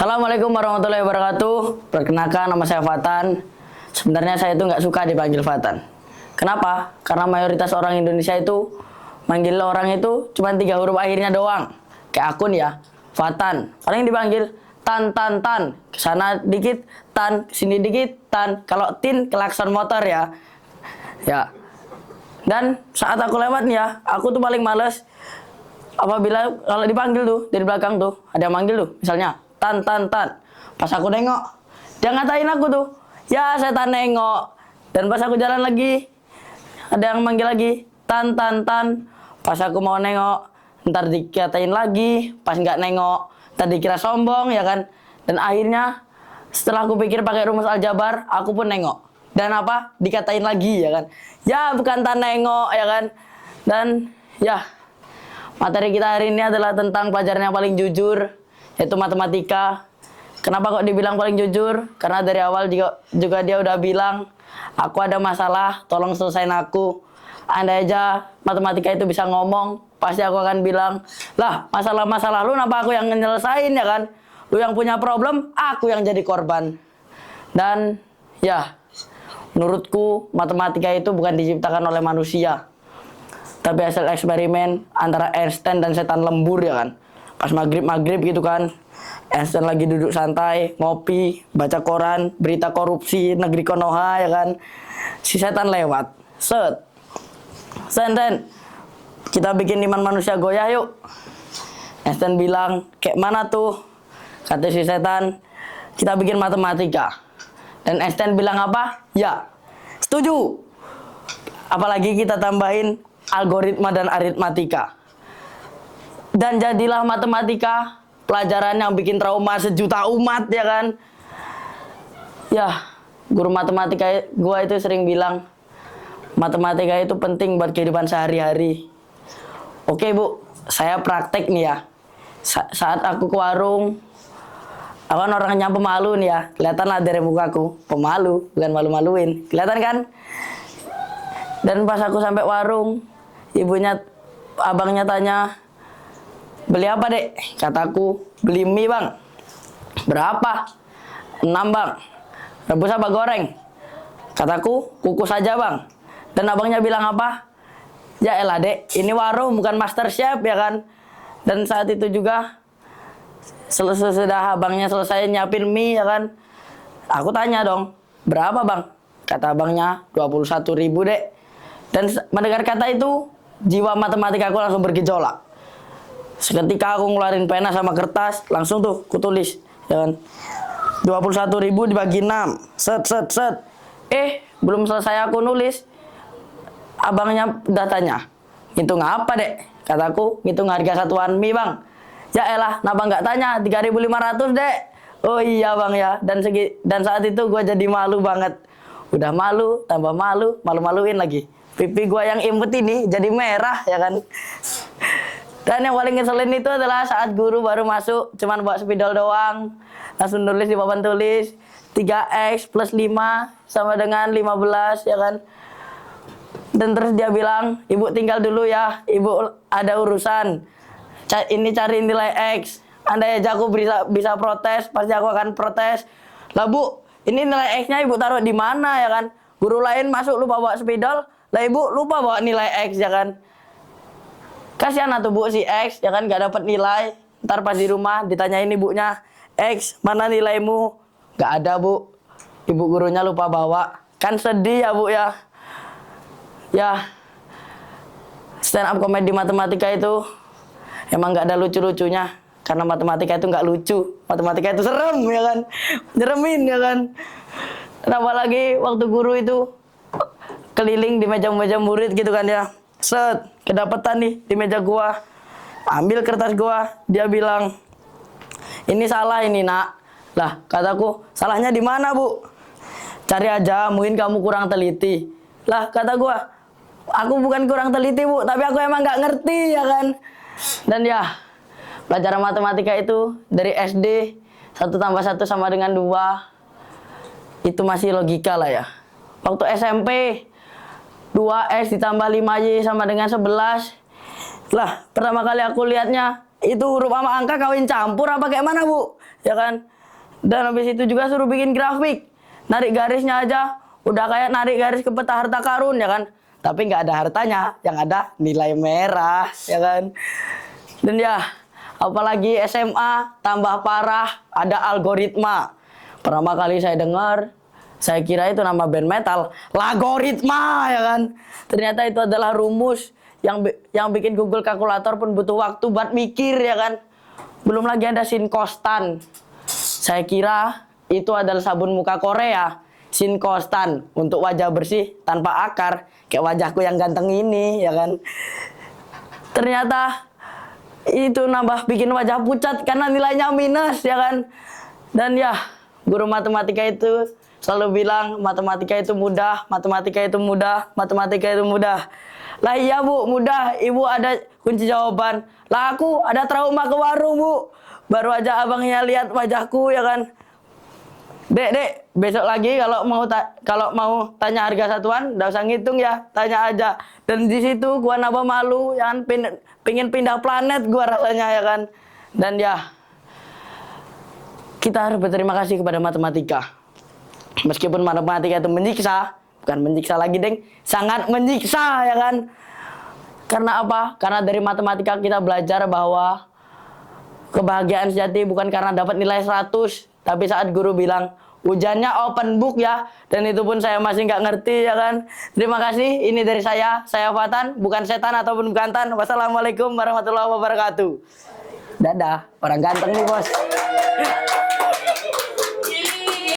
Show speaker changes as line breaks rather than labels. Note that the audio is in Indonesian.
Assalamualaikum warahmatullahi wabarakatuh. Perkenalkan, nama saya Fatan. Sebenarnya saya itu nggak suka dipanggil Fatan. Kenapa? Karena mayoritas orang Indonesia itu manggil orang itu cuma 3 huruf akhirnya doang. Kayak akun ya, Fatan. Paling dipanggil Tan. Kesana dikit Tan, kesini dikit Tan. Kalau Tin, klakson motor ya. Ya. Dan saat aku lewat nih ya, aku tuh paling males apabila kalau dipanggil tuh dari belakang tuh ada yang manggil tuh, misalnya Tan. Pas aku nengok, dia ngatain aku tuh, ya saya Tan nengok. Dan pas aku jalan lagi, ada yang manggil lagi, Tan. Pas aku mau nengok, ntar dikatain lagi, pas nggak nengok, ntar dikira sombong ya kan. Dan akhirnya setelah aku pikir pakai rumus aljabar, aku pun nengok. Dan apa? Dikatain lagi ya kan. Ya bukan Tan nengok ya kan. Dan ya, materi kita hari ini adalah tentang pelajaran yang paling jujur, yaitu matematika. Kenapa kok dibilang paling jujur? Karena dari awal juga dia udah bilang, aku ada masalah, tolong selesain aku. Andai aja matematika itu bisa ngomong, pasti aku akan bilang, lah masalah-masalah lu kenapa aku yang nyelesain ya kan? Lu yang punya problem, aku yang jadi korban. Dan ya, menurutku matematika itu bukan diciptakan oleh manusia, tapi hasil eksperimen antara Einstein dan setan lembur ya kan. Pas maghrib gitu kan, Einstein lagi duduk santai, ngopi, baca koran, berita korupsi negeri Konoha ya kan. Si setan lewat, set, Sen, kita bikin iman manusia goyah yuk. Einstein bilang, kayak mana tuh? Kata si setan, kita bikin matematika. Dan Einstein bilang apa? Ya, setuju. Apalagi kita tambahin algoritma dan aritmatika. Dan jadilah matematika pelajaran yang bikin trauma sejuta umat ya kan. Ya, guru matematika gua itu sering bilang, matematika itu penting buat kehidupan sehari-hari. Oke bu, saya praktek nih ya. Saat aku ke warung, aku kan orangnya pemalu nih ya. Kelihatan lah dari mukaku, pemalu, bukan malu-maluin. Kelihatan kan? Dan pas aku sampai warung, abangnya tanya, beli apa dek? Kataku, beli mie bang. Berapa? 6 bang. Rebus apa goreng? Kataku, kukus aja bang. Dan abangnya bilang apa? Ya elah dek, ini warung bukan master chef ya kan. Dan saat itu juga sudah abangnya selesai nyiapin mie ya kan. Aku tanya dong, berapa bang? Kata abangnya, 21.000 dek. Dan mendengar kata itu, jiwa matematika aku langsung bergejolak. Seketika aku ngeluarin pena sama kertas, langsung tuh kutulis ya kan. 21.000 dibagi 6. Set. Belum selesai aku nulis, abangnya udah tanya, ngitung apa dek? Kataku, ngitung harga satuan mie bang. Ya elah, kenapa nggak tanya? 3.500 dek. Oh iya bang ya. Dan saat itu gue jadi malu banget. Udah malu, tambah malu, malu-maluin lagi. Pipi gue yang imut ini jadi merah ya kan. Dan yang paling ngeselin itu adalah saat guru baru masuk, cuman bawa spidol doang, langsung nulis di papan tulis 3x plus 5 sama dengan 15 ya kan. Dan terus dia bilang, ibu tinggal dulu ya, ibu ada urusan. Ini cari nilai X. Andai aja aku bisa protes, pasti aku akan protes. Lah bu, ini nilai X-nya ibu taruh di mana ya kan? Guru lain masuk lupa bawa spidol, lah ibu lupa bawa nilai X ya kan? Kasihan atuh bu si X ya kan gak dapat nilai. Ntar pas di rumah ditanyain ibunya, X mana nilaimu? Gak ada bu, ibu gurunya lupa bawa. Kan sedih ya bu ya. Ya, stand up comedy matematika itu emang gak ada lucu-lucunya. Karena matematika itu gak lucu, matematika itu serem ya kan, nyeremin ya kan. Dan apalagi waktu guru itu keliling di meja-meja murid gitu kan ya. Set, kedapetan nih di meja gua. Ambil kertas gua, dia bilang, ini salah ini nak. Lah, kataku, salahnya di mana bu? Cari aja, mungkin kamu kurang teliti. Lah, kata gua, aku bukan kurang teliti bu, tapi aku emang nggak ngerti ya kan. Dan ya, pelajaran matematika itu dari SD 1 tambah 1 sama dengan 2 itu masih logika lah ya. Waktu SMP 2x ditambah 5y sama dengan 11. Lah, pertama kali aku lihatnya itu huruf sama angka kawin campur apa kayak mana bu? ya kan. Dan habis itu juga suruh bikin grafik, narik garisnya aja udah kayak narik garis ke peta harta karun, ya kan. Tapi nggak ada hartanya, yang ada nilai merah, ya kan. Dan ya, apalagi SMA tambah parah, ada algoritma. Pertama kali saya dengar, saya kira itu nama band metal, Lagoritma, ya kan. Ternyata itu adalah rumus yang bikin Google kalkulator pun butuh waktu buat mikir, ya kan. Belum lagi ada sinkostan. Saya kira itu adalah sabun muka Korea, sinkostan, untuk wajah bersih tanpa akar, kayak wajahku yang ganteng ini, ya kan. Ternyata itu nambah bikin wajah pucat karena nilainya minus, ya kan. Dan ya, guru matematika itu selalu bilang matematika itu mudah, matematika itu mudah, matematika itu mudah. Lah iya bu, mudah, ibu ada kunci jawaban. Lah aku ada trauma ke warung bu, baru aja abangnya lihat wajahku, ya kan. Dek, besok lagi kalau mau tanya harga satuan, nggak usah ngitung ya, tanya aja. Dan di situ gua nambah malu, ya kan, pingin pindah planet gua rasanya, ya kan. Dan ya, kita harus berterima kasih kepada matematika. Meskipun matematika itu menyiksa, bukan menyiksa lagi, deng, sangat menyiksa, ya kan. Karena apa? Karena dari matematika kita belajar bahwa kebahagiaan sejati bukan karena dapat nilai 100, tapi saat guru bilang, ujiannya open book ya. Dan itu pun saya masih nggak ngerti, ya kan. Terima kasih, ini dari saya Fatan, bukan setan ataupun bekantan. Wassalamualaikum warahmatullahi wabarakatuh. Dadah, orang ganteng nih bos.